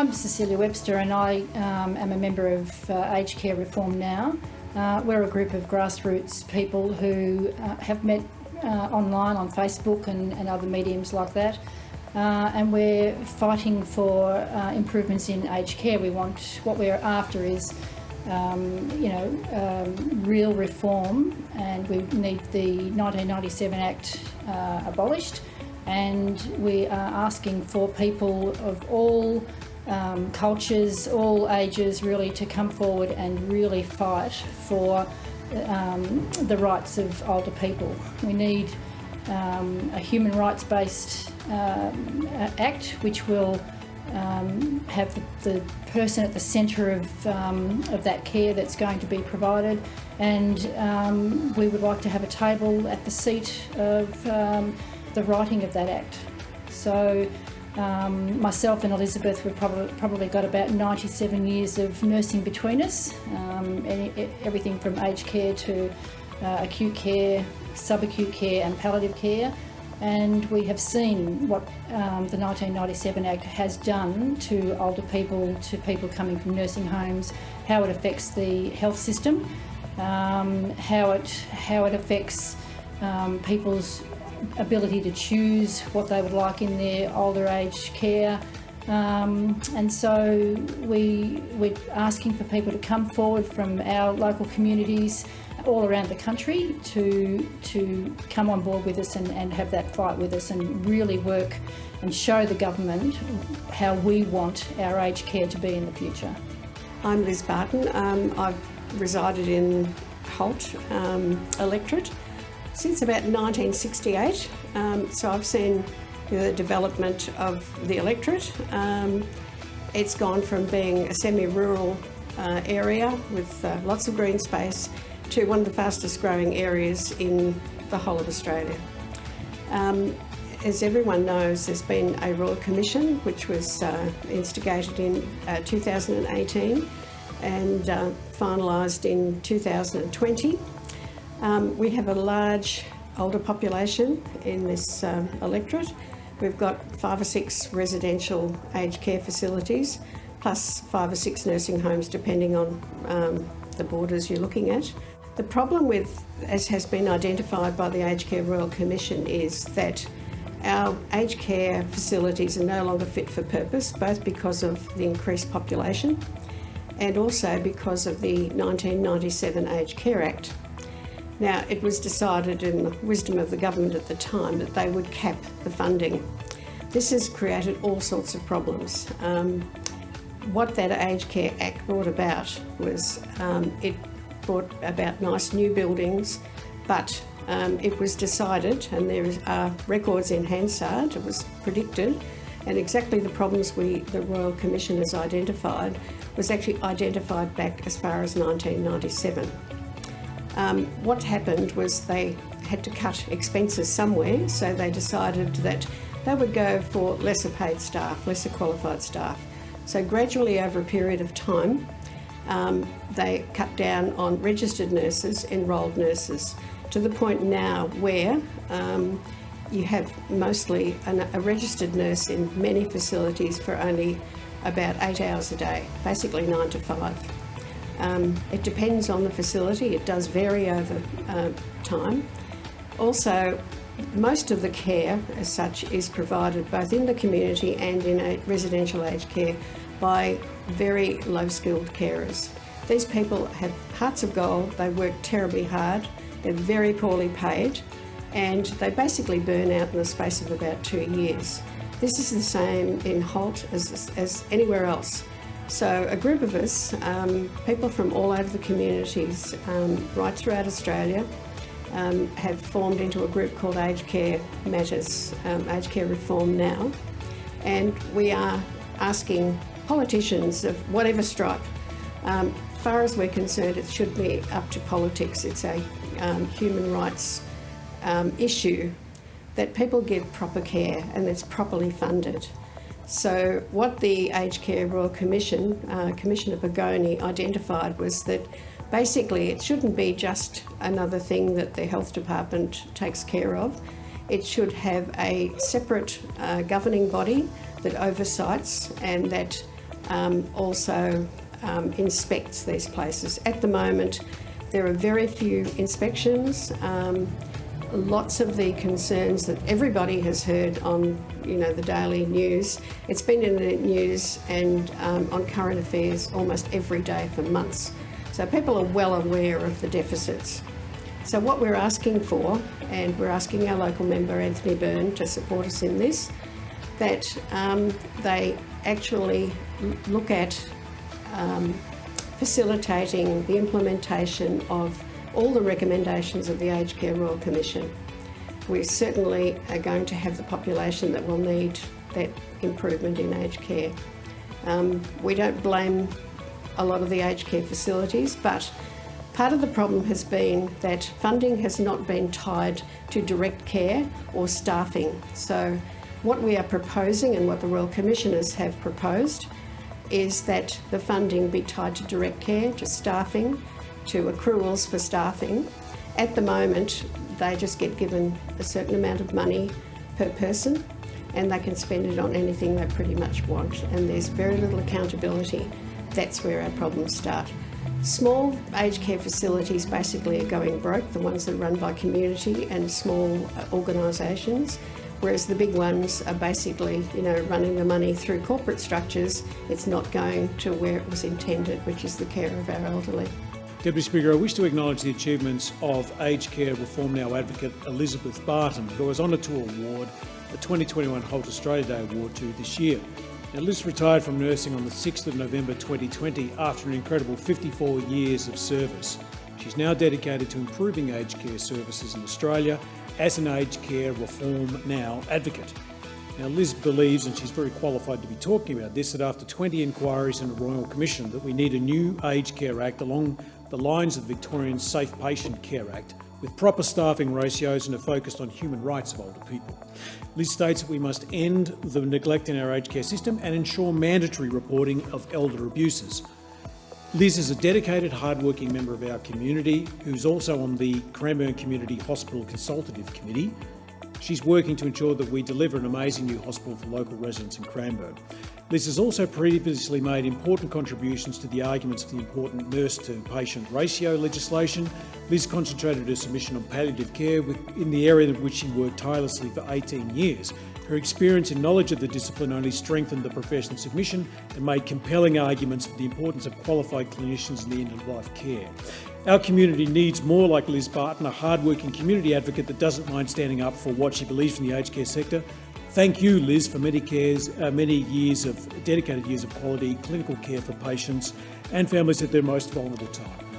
I'm Cecilia Webster, and I am a member of Aged Care Reform Now. We're a group of grassroots people who have met online on Facebook and other mediums like that, and we're fighting for improvements in aged care. What we're after is real reform, and we need the 1997 Act abolished, and we are asking for people of all cultures, all ages, really to come forward and really fight for the rights of older people. We need a human rights-based act which will have the person at the centre of that care that's going to be provided, and we would like to have a table at the seat of the writing of that act. So myself and Elizabeth, we've probably got about 97 years of nursing between us, everything from aged care to acute care, subacute care and palliative care. And we have seen what the 1997 Act has done to older people, to people coming from nursing homes, how it affects the health system, how it affects people's ability to choose what they would like in their older age care. And so we're asking for people to come forward from our local communities all around the country to come on board with us and have that fight with us, and really work and show the government how we want our aged care to be in the future. I'm Liz Barton. I've resided in Holt electorate since about 1968, so I've seen the development of the electorate. It's gone from being a semi-rural area with lots of green space to one of the fastest growing areas in the whole of Australia. As everyone knows, there's been a Royal Commission which was instigated in 2018 and finalised in 2020. We have a large older population in this electorate. We've got 5 or 6 residential aged care facilities, plus 5 or 6 nursing homes, depending on the borders you're looking at. The problem with, as has been identified by the Aged Care Royal Commission, is that our aged care facilities are no longer fit for purpose, both because of the increased population and also because of the 1997 Aged Care Act. Now, it was decided in the wisdom of the government at the time that they would cap the funding. This has created all sorts of problems. What that Aged Care Act brought about was it brought about nice new buildings, but it was decided, and there are records in Hansard, it was predicted, and exactly the problems the Royal Commission has identified was actually identified back as far as 1997. What happened was they had to cut expenses somewhere, so they decided that they would go for lesser paid staff, lesser qualified staff. So gradually over a period of time, they cut down on registered nurses, enrolled nurses, to the point now where you have mostly a registered nurse in many facilities for only about 8 hours a day, basically 9 to 5. It depends on the facility, it does vary over time. Also, most of the care as such is provided both in the community and in a residential aged care by very low-skilled carers. These people have hearts of gold, they work terribly hard, they're very poorly paid, and they basically burn out in the space of about 2 years. This is the same in Holt as anywhere else. So a group of us, people from all over the communities right throughout Australia, have formed into a group called Aged Care Matters, Aged Care Reform Now, and we are asking politicians of whatever stripe, far as we're concerned, it should be up to politics. It's a human rights issue that people get proper care and that's properly funded. So what the Aged Care Royal Commission, Commissioner Pagoni, identified was that basically it shouldn't be just another thing that the health department takes care of. It should have a separate governing body that oversights and that also inspects these places. At the moment, there are very few inspections. Lots of the concerns that everybody has heard on, the daily news. It's been in the news and on current affairs almost every day for months. So people are well aware of the deficits. So what we're asking for, and we're asking our local member Anthony Byrne to support us in this, that they actually look at facilitating the implementation of all the recommendations of the Aged Care Royal Commission. We certainly are going to have the population that will need that improvement in aged care. We don't blame a lot of the aged care facilities, but part of the problem has been that funding has not been tied to direct care or staffing. So what we are proposing and what the Royal Commissioners have proposed is that the funding be tied to direct care, to staffing, to accruals for staffing. At the moment, they just get given a certain amount of money per person and they can spend it on anything they pretty much want, and there's very little accountability. That's where our problems start. Small aged care facilities basically are going broke, the ones that are run by community and small organisations, whereas the big ones are basically, running the money through corporate structures. It's not going to where it was intended, which is the care of our elderly. Deputy Speaker, I wish to acknowledge the achievements of Aged Care Reform Now advocate Elizabeth Barton, who was honoured to award the 2021 Holt Australia Day Award to this year. Now, Liz retired from nursing on the 6th of November 2020 after an incredible 54 years of service. She's now dedicated to improving aged care services in Australia as an Aged Care Reform Now advocate. Now, Liz believes, and she's very qualified to be talking about this, that after 20 inquiries and a Royal Commission, that we need a new Aged Care Act along the lines of the Victorian Safe Patient Care Act, with proper staffing ratios and a focus on human rights of older people. Liz states that we must end the neglect in our aged care system and ensure mandatory reporting of elder abuses. Liz is a dedicated, hard-working member of our community who's also on the Cranbourne Community Hospital Consultative Committee. She's working to ensure that we deliver an amazing new hospital for local residents in Cranbourne. Liz has also previously made important contributions to the arguments for the important nurse-to-patient ratio legislation. Liz concentrated her submission on palliative care in the area in which she worked tirelessly for 18 years. Her experience and knowledge of the discipline only strengthened the profession's submission and made compelling arguments for the importance of qualified clinicians in the end-of-life care. Our community needs more like Liz Barton, a hard-working community advocate that doesn't mind standing up for what she believes in the aged care sector. Thank you, Liz, for many dedicated years of quality clinical care for patients and families at their most vulnerable time.